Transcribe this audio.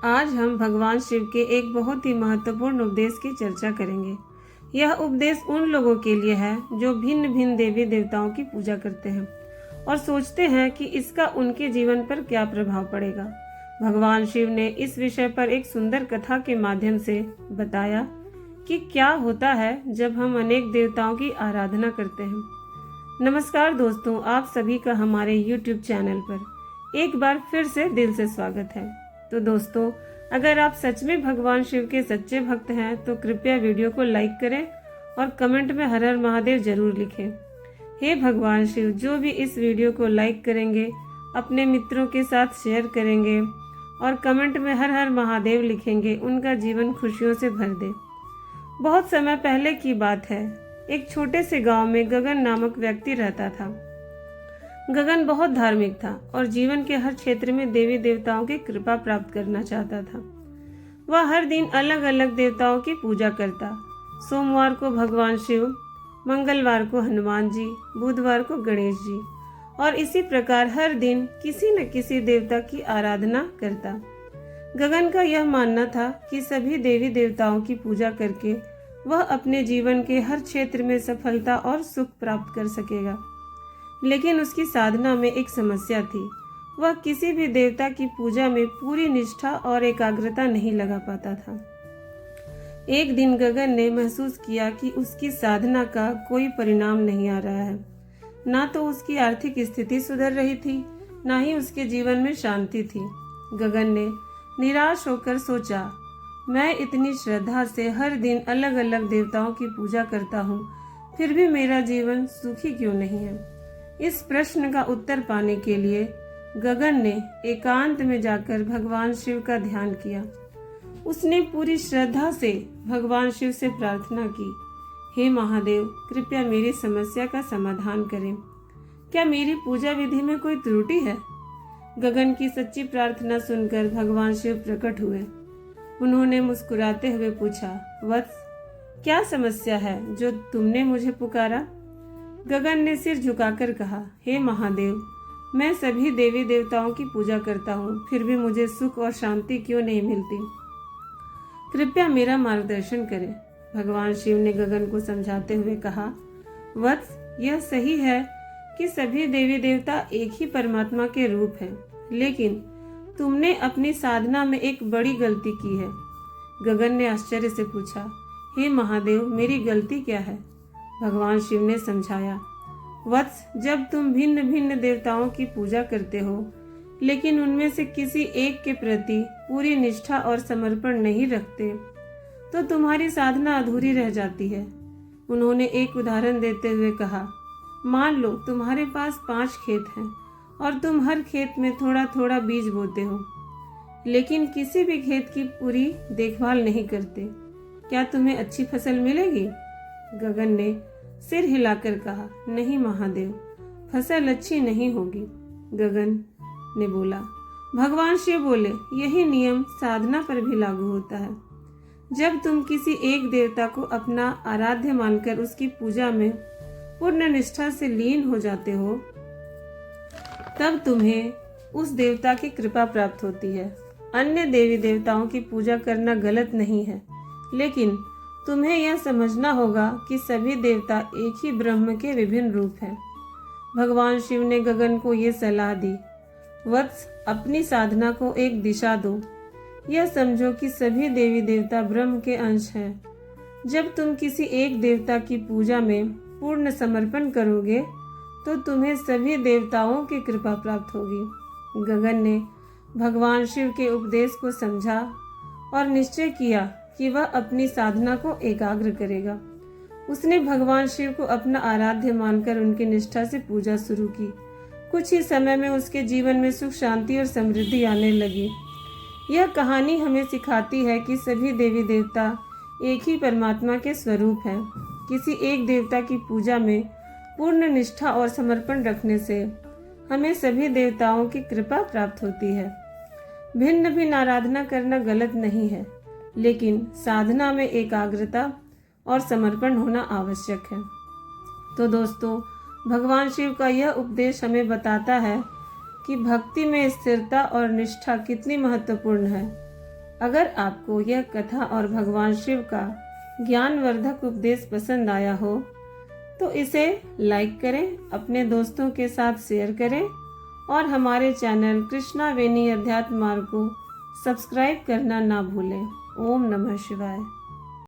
आज हम भगवान शिव के एक बहुत ही महत्वपूर्ण उपदेश की चर्चा करेंगे। यह उपदेश उन लोगों के लिए है जो भिन्न भिन्न देवी देवताओं की पूजा करते हैं और सोचते हैं कि इसका उनके जीवन पर क्या प्रभाव पड़ेगा। भगवान शिव ने इस विषय पर एक सुंदर कथा के माध्यम से बताया कि क्या होता है जब हम अनेक देवताओं की आराधना करते हैं। नमस्कार दोस्तों, आप सभी का हमारे YouTube चैनल पर एक बार फिर से दिल से स्वागत है। तो दोस्तों, अगर आप सच में भगवान शिव के सच्चे भक्त हैं तो कृपया वीडियो को लाइक करें और कमेंट में हर हर महादेव जरूर लिखें। हे भगवान शिव, जो भी इस वीडियो को लाइक करेंगे, अपने मित्रों के साथ शेयर करेंगे और कमेंट में हर हर महादेव लिखेंगे, उनका जीवन खुशियों से भर दे। बहुत समय पहले की बात है, एक छोटे से गांव में गगन नामक व्यक्ति रहता था। गगन बहुत धार्मिक था और जीवन के हर क्षेत्र में देवी देवताओं की कृपा प्राप्त करना चाहता था। वह हर दिन अलग अलग देवताओं की पूजा करता। सोमवार को भगवान शिव, मंगलवार को हनुमान जी, बुधवार को गणेश जी और इसी प्रकार हर दिन किसी न किसी देवता की आराधना करता। गगन का यह मानना था कि सभी देवी देवताओं की पूजा करके वह अपने जीवन के हर क्षेत्र में सफलता और सुख प्राप्त कर सकेगा। लेकिन उसकी साधना में एक समस्या थी। वह किसी भी देवता की पूजा में पूरी निष्ठा और एकाग्रता नहीं लगा पाता था। एक दिन गगन ने महसूस किया कि उसकी साधना का कोई परिणाम नहीं आ रहा है। ना तो उसकी आर्थिक स्थिति सुधर रही थी, ना ही उसके जीवन में शांति थी। गगन ने निराश होकर सोचा, मैं इतनी श्रद्धा से हर दिन अलग अलग देवताओं की पूजा करता हूँ, फिर भी मेरा जीवन सुखी क्यों नहीं है। इस प्रश्न का उत्तर पाने के लिए गगन ने एकांत में जाकर भगवान शिव का ध्यान किया। उसने पूरी श्रद्धा से भगवान शिव से प्रार्थना की, हे महादेव, कृपया मेरी समस्या का समाधान करें। क्या मेरी पूजा विधि में कोई त्रुटि है? गगन की सच्ची प्रार्थना सुनकर भगवान शिव प्रकट हुए। उन्होंने मुस्कुराते हुए पूछा, वत्स, क्या समस्या है जो तुमने मुझे पुकारा? गगन ने सिर झुकाकर कहा, हे महादेव, मैं सभी देवी देवताओं की पूजा करता हूँ, फिर भी मुझे सुख और शांति क्यों नहीं मिलती? कृपया मेरा मार्गदर्शन करें। भगवान शिव ने गगन को समझाते हुए कहा, वत्स, यह सही है कि सभी देवी देवता एक ही परमात्मा के रूप हैं, लेकिन तुमने अपनी साधना में एक बड़ी गलती की है। गगन ने आश्चर्य से पूछा, हे महादेव, मेरी गलती क्या है? भगवान शिव ने समझाया, वत्स, जब तुम भिन्न भिन्न देवताओं की पूजा करते हो, लेकिन उनमें से किसी एक के प्रति पूरी निष्ठा और समर्पण नहीं रखते, तो तुम्हारी साधना अधूरी रह जाती है। उन्होंने एक उदाहरण देते हुए कहा, मान लो तुम्हारे पास 5 खेत हैं और तुम हर खेत में थोड़ा थोड़ा बीज बोते हो, लेकिन किसी भी खेत की पूरी देखभाल नहीं करते। क्या तुम्हें अच्छी फसल मिलेगी? गगन ने सिर हिलाकर कहा, नहीं महादेव, फसल अच्छी नहीं होगी। गगन ने बोला। भगवान शिव बोले, यही नियम साधना पर भी लागू होता है। जब तुम किसी एक देवता को अपना आराध्य मानकर उसकी पूजा में पूर्ण निष्ठा से लीन हो जाते हो, तब तुम्हें उस देवता की कृपा प्राप्त होती है। अन्य देवी देवताओं की पूजा करना गलत नहीं है, लेकिन तुम्हें यह समझना होगा कि सभी देवता एक ही ब्रह्म के विभिन्न रूप हैं। भगवान शिव ने गगन को ये सलाह दी, वत्स, अपनी साधना को एक दिशा दो। यह समझो कि सभी देवी देवता ब्रह्म के अंश हैं। जब तुम किसी एक देवता की पूजा में पूर्ण समर्पण करोगे, तो तुम्हें सभी देवताओं की कृपा प्राप्त होगी। गगन ने भगवान शिव के उपदेश को समझा और निश्चय किया कि वह अपनी साधना को एकाग्र करेगा। उसने भगवान शिव को अपना आराध्य मानकर उनकी निष्ठा से पूजा शुरू की। कुछ ही समय में उसके जीवन में सुख, शांति और समृद्धि आने लगी। यह कहानी हमें सिखाती है कि सभी देवी देवता एक ही परमात्मा के स्वरूप हैं। किसी एक देवता की पूजा में पूर्ण निष्ठा और समर्पण रखने से हमें सभी देवताओं की कृपा प्राप्त होती है। भिन्न भिन्न आराधना करना गलत नहीं है, लेकिन साधना में एकाग्रता और समर्पण होना आवश्यक है। तो दोस्तों, भगवान शिव का यह उपदेश हमें बताता है कि भक्ति में स्थिरता और निष्ठा कितनी महत्वपूर्ण है। अगर आपको यह कथा और भगवान शिव का ज्ञानवर्धक उपदेश पसंद आया हो तो इसे लाइक करें, अपने दोस्तों के साथ शेयर करें और हमारे चैनल कृष्णा वेणी अध्यात्म मार्ग को सब्सक्राइब करना ना भूलें। ओम नमः शिवाय।